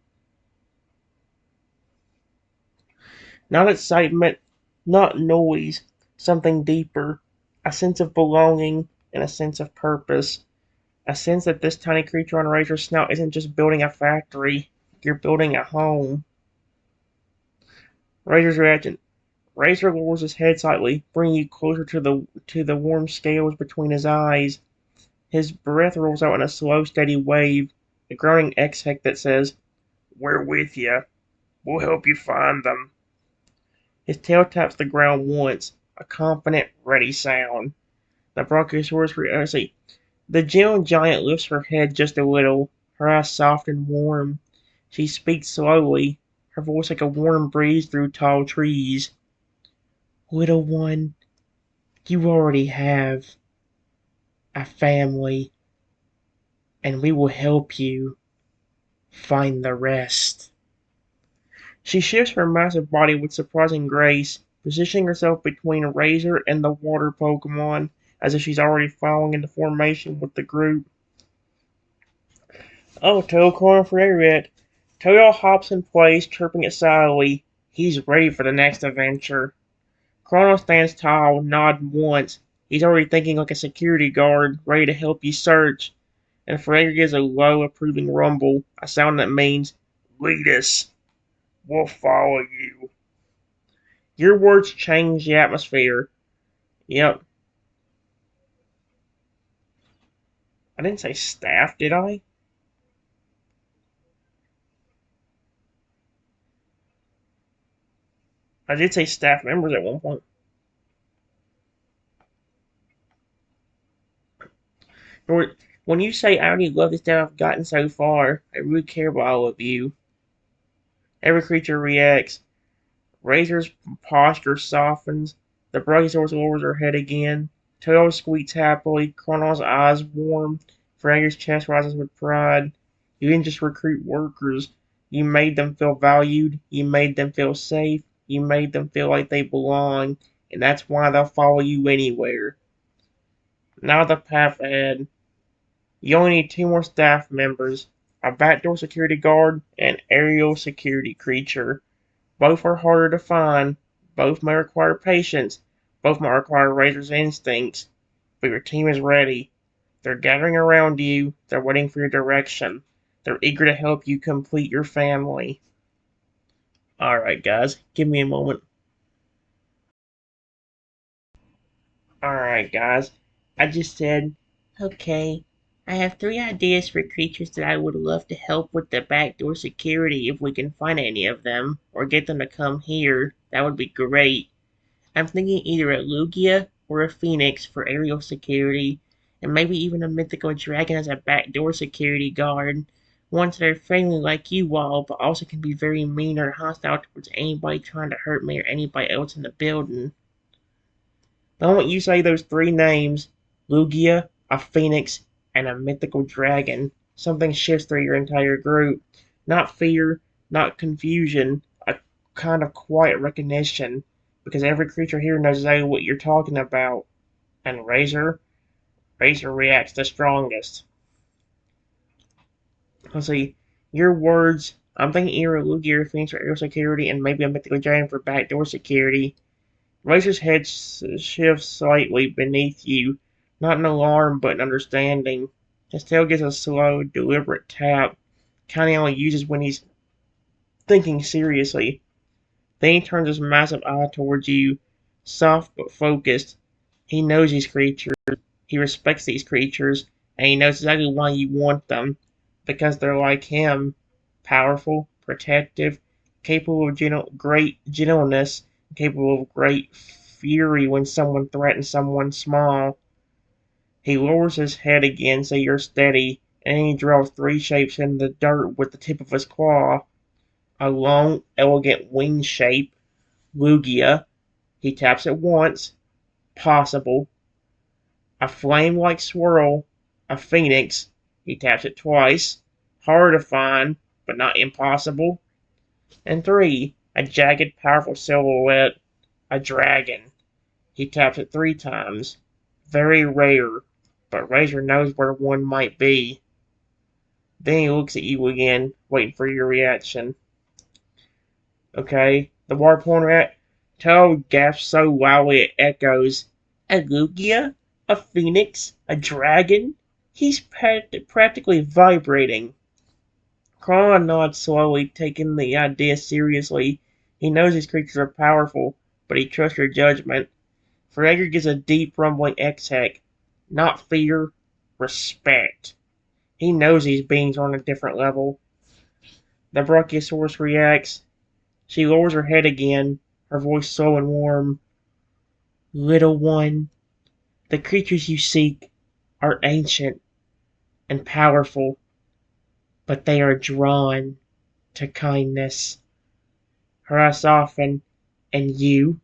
Not excitement, not noise, something deeper. A sense of belonging and a sense of purpose. A sense that this tiny creature on Razor's snout isn't just building a factory, you're building a home. Razor's reaction. Razor lowers his head slightly, bringing you closer to the warm scales between his eyes. His breath rolls out in a slow, steady wave, a groaning exhale that says, We're with you. We'll help you find them. His tail taps the ground once, a confident, ready sound. The Brachiosaurus reacts. The gentle giant lifts her head just a little, her eyes soft and warm. She speaks slowly, her voice like a warm breeze through tall trees. Little one, you already have a family, and we will help you find the rest. She shifts her massive body with surprising grace, positioning herself between Razor and the water Pokemon, as if she's already following into formation with the group. Oh, Toadcorn for Everett. Toto hops in place, chirping excitedly. He's ready for the next adventure. Chrono stands tall, nodding once. He's already thinking like a security guard, ready to help you search. and Fragger gives a low, approving rumble, a sound that means, "Lead us. We'll follow you." Your words change the atmosphere. Yep. I didn't say staff, did I? I did say staff members at one point. When you say, "I already love this that I've gotten so far," I really care about all of you. Every creature reacts. Razor's posture softens. The Brachiosaurus lowers her head again. Tail squeaks happily. Chronon's eyes warm. Fragger's chest rises with pride. You didn't just recruit workers. You made them feel valued. You made them feel safe. You made them feel like they belong. And that's why they'll follow you anywhere. Now the path ahead. You only need two more staff members. A backdoor security guard and an aerial security creature. Both are harder to find, both may require patience, both might require Razor's instincts, but your team is ready. They're gathering around you, they're waiting for your direction. They're eager to help you complete your family. Alright, guys, give me a moment. Alright, guys, I just said, okay, I have three ideas for creatures that I would love to help with the backdoor security if we can find any of them, or get them to come here. That would be great. I'm thinking either a Lugia or a Phoenix for aerial security, and maybe even a mythical dragon as a backdoor security guard. Ones that are friendly like you all, but also can be very mean or hostile towards anybody trying to hurt me or anybody else in the building. The moment you say those three names, Lugia, a Phoenix, and a mythical dragon, something shifts through your entire group. Not fear, not confusion, a kind of quiet recognition, because every creature here knows exactly what you're talking about. And Razor reacts the strongest. Let's see, your words, I'm thinking either Lugia or Phoenix for aerial security, and maybe a mythical dragon for backdoor security. Razor's head shifts slightly beneath you, not in alarm but in understanding. His tail gets a slow, deliberate tap, kind he only uses when he's thinking seriously. Then he turns his massive eye towards you, soft but focused. He knows these creatures, he respects these creatures, and he knows exactly why you want them. Because they're like him, powerful, protective, capable of great gentleness, capable of great fury when someone threatens someone small. He lowers his head again so you're steady, and he draws three shapes in the dirt with the tip of his claw. A long, elegant wing shape, Lugia. He taps it once, possible. A flame-like swirl, a phoenix. He taps it twice, hard to find, but not impossible. And three, a jagged, powerful silhouette, a dragon. He taps it three times. Very rare, but Razor knows where one might be. Then he looks at you again, waiting for your reaction. Okay, the warporn rat. Toad gasps so loudly it echoes. A Lugia? A phoenix? A dragon? He's practically vibrating. Kron nods slowly, taking the idea seriously. He knows these creatures are powerful, but he trusts your judgment. Fragger gives a deep, rumbling exhale. Not fear, respect. He knows these beings are on a different level. The Brachiosaurus reacts. She lowers her head again, her voice slow and warm. Little one, the creatures you seek are ancient and powerful, but they are drawn to kindness. Her eyes soften, and you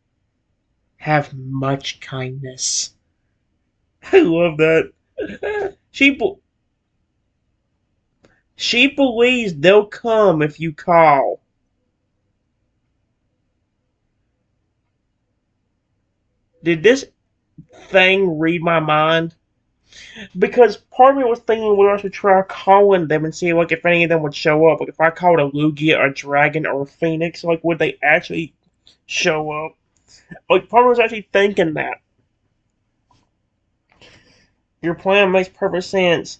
have much kindness. I love that. She she believes they'll come if you call. Did this thing read my mind? Because part of me was thinking we should try calling them and see like if any of them would show up. Like if I called a Lugia, a dragon, or a Phoenix, like would they actually show up? Like part of me was actually thinking that. Your plan makes perfect sense.